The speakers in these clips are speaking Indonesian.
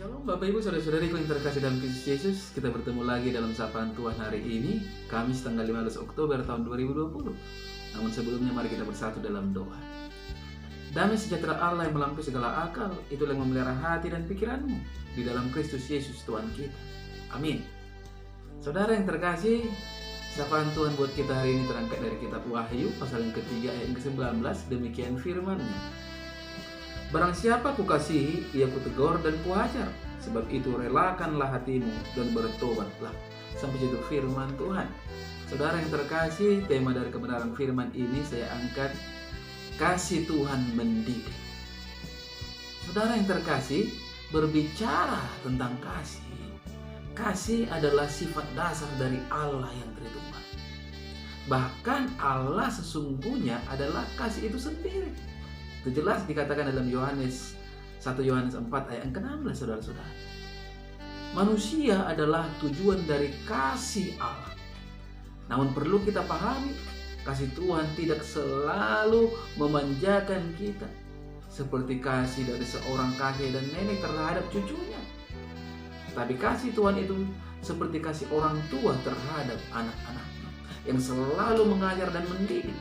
Shalom Bapak Ibu Saudara-saudariku yang terkasih dalam Kristus Yesus. Kita bertemu lagi dalam sapaan Tuhan hari ini, Kamis tanggal 15 Oktober tahun 2020. Namun sebelumnya mari kita bersatu dalam doa. Damai sejahtera Allah yang melampaui segala akal, itulah yang memelihara hati dan pikiranmu di dalam Kristus Yesus Tuhan kita. Amin. Saudara yang terkasih, sapaan Tuhan buat kita hari ini terangkat dari kitab Wahyu pasal yang ketiga ayat yang ke-19. Demikian firman-Nya. Barang siapa kukasihi, ia kutegur dan kuajar. Sebab itu relakanlah hatimu dan bertobatlah. Sampai situ firman Tuhan. Saudara yang terkasih, tema dari kebenaran firman ini saya angkat, kasih Tuhan mendidik. Saudara yang terkasih, berbicara tentang kasih. Kasih adalah sifat dasar dari Allah yang Tritunggal. Bahkan Allah sesungguhnya adalah kasih itu sendiri. Itu jelas dikatakan dalam 1 Yohanes 4 ayat yang ke-16, saudara-saudara. Manusia adalah tujuan dari kasih Allah. Namun perlu kita pahami, kasih Tuhan tidak selalu memanjakan kita seperti kasih dari seorang kakek dan nenek terhadap cucunya. Tapi kasih Tuhan itu seperti kasih orang tua terhadap anak-anaknya, yang selalu mengajar dan mendidik.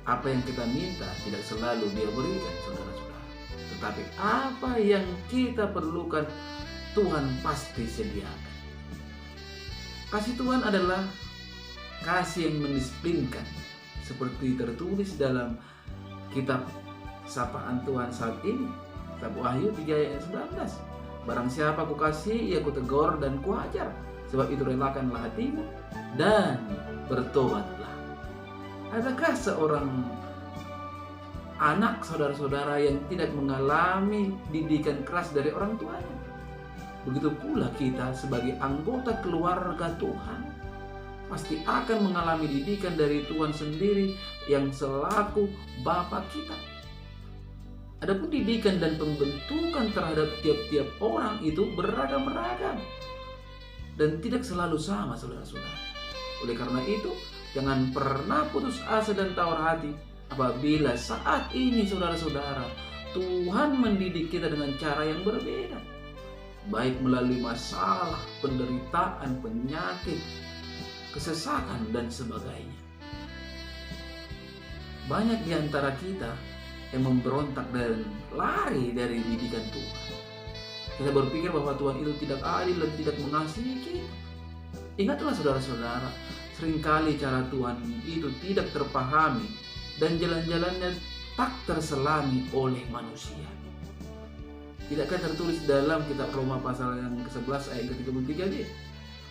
Apa yang kita minta tidak selalu Dia berikan, saudara-saudara. Tetapi apa yang kita perlukan, Tuhan pasti sediakan. Kasih Tuhan adalah kasih yang mendisiplinkan, seperti tertulis dalam kitab sapaan Tuhan saat ini, kitab Wahyu 3 ayat 19. Barang siapa kukasihi, ia kutegur dan kuajar. Sebab itu relakanlah hatimu dan bertobatlah. Adakah seorang anak saudara-saudara yang tidak mengalami didikan keras dari orang tuanya? Begitu pula kita sebagai anggota keluarga Tuhan pasti akan mengalami didikan dari Tuhan sendiri yang selaku Bapa kita. Adapun didikan dan pembentukan terhadap tiap-tiap orang itu beragam-ragam dan tidak selalu sama, saudara-saudara. Oleh karena itu, jangan pernah putus asa dan tawar hati apabila saat ini, saudara-saudara, Tuhan mendidik kita dengan cara yang berbeda. Baik melalui masalah, penderitaan, penyakit, kesesakan, dan sebagainya. Banyak di antara kita yang memberontak dan lari dari didikan Tuhan. Kita berpikir bahwa Tuhan itu tidak adil dan tidak mengasihi kita. Ingatlah saudara-saudara, seringkali cara Tuhan itu tidak terpahami dan jalan-jalannya tak terselami oleh manusia. Tidakkah tertulis dalam kitab Roma pasal yang ke-11 ayat ke-33?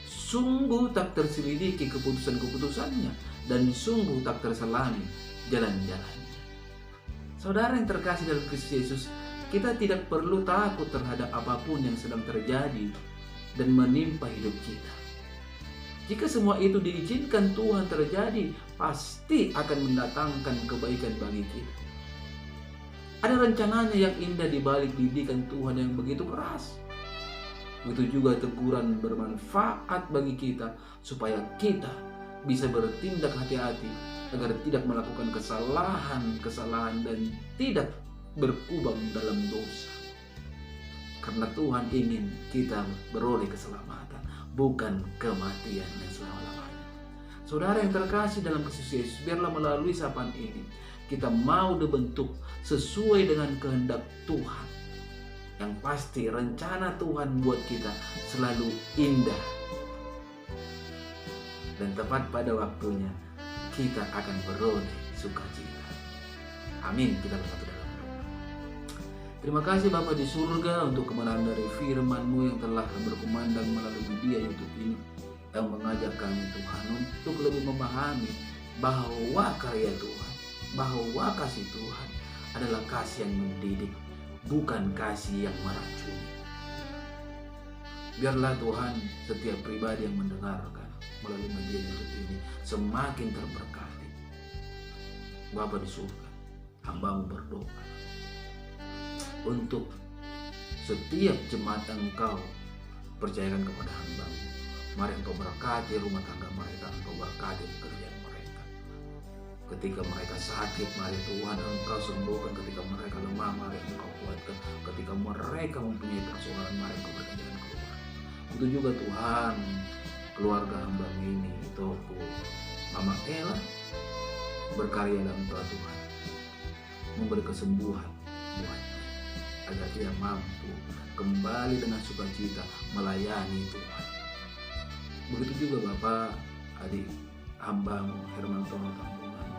Sungguh tak terselidiki keputusan-keputusannya dan sungguh tak terselami jalan-jalannya. Saudara yang terkasih dalam Kristus Yesus, kita tidak perlu takut terhadap apapun yang sedang terjadi dan menimpa hidup kita. Jika semua itu diizinkan Tuhan terjadi, pasti akan mendatangkan kebaikan bagi kita. Ada rencananya yang indah di balik didikan Tuhan yang begitu keras. Begitu juga teguran bermanfaat bagi kita supaya kita bisa bertindak hati-hati agar tidak melakukan kesalahan dan tidak berkubang dalam dosa. Karena Tuhan ingin kita beroleh keselamatan, bukan kematian yang selama-lamanya. Saudara yang terkasih dalam Kristus Yesus, biarlah melalui sapaan ini kita mau dibentuk sesuai dengan kehendak Tuhan. Yang pasti rencana Tuhan buat kita selalu indah. Dan tepat pada waktunya kita akan beroleh sukacita. Amin. Kita bersatu dalam doa. Terima kasih Bapa di surga untuk kebenaran dari firman-Mu yang telah berkumandang melalui media YouTube ini, yang mengajak kami Tuhan untuk lebih memahami bahwa karya Tuhan, bahwa kasih Tuhan adalah kasih yang mendidik, bukan kasih yang meracuni. Biarlah Tuhan setiap pribadi yang mendengarkan melalui media YouTube ini semakin terberkati. Bapa di surga, hamba-Mu berdoa untuk setiap jemaat yang Engkau percayakan kepada hamba-Mu. Mari Engkau berkati rumah tangga mereka, Engkau berkati pekerjaan mereka. Ketika mereka sakit, mari Tuhan Engkau sembuhkan. Ketika mereka lemah, mari Engkau kuatkan. Ketika mereka mempunyai persoalan, mari Engkau berikan jalan keluar. Itu juga Tuhan, keluarga hamba-Mu ini, Toko Mama Ella, berkarya dalam Tuhan, memberi kesembuhan buatnya, agar ia mampu kembali dengan sukacita melayani Tuhan. Begitu juga Bapak, adik hamba-Mu Herman Tono Tambungan,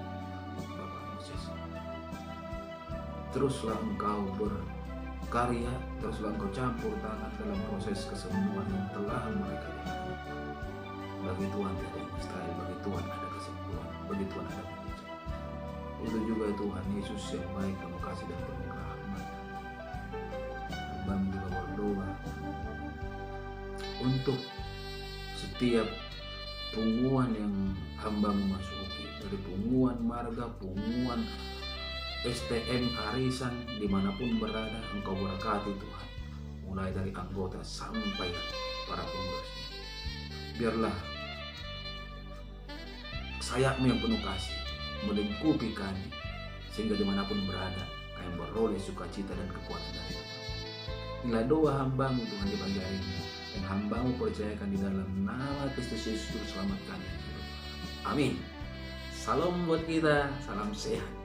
Bapak Moses. Teruslah Engkau berkarya, teruslah Engkau campur tangan dalam proses kesembuhan yang telah mereka jalani. Bagi Tuhan ada Israel, bagi Tuhan ada kesembuhan, bagi Tuhan ada mujizat. Itu juga Tuhan Yesus yang baik, penuh kasih dan penuh rahmat. Hamba-Mu juga berdoa untuk setiap punguan yang hamba-Mu masuki, dari punguan marga, punguan STM, arisan, dimanapun berada, Engkau berkati Tuhan, mulai dari anggota sampai para pengurusnya. Biarlah sayap-Mu yang penuh kasih melingkupi kami, sehingga dimanapun berada kami beroleh sukacita dan kekuatan dari Tuhan. Inilah doa hamba-Mu Tuhan di pagi hari ini, yang hamba-Mu percayakan di dalam nama Kristus Yesus Juru Selamat kami. Amin. Salam buat kita, salam sehat.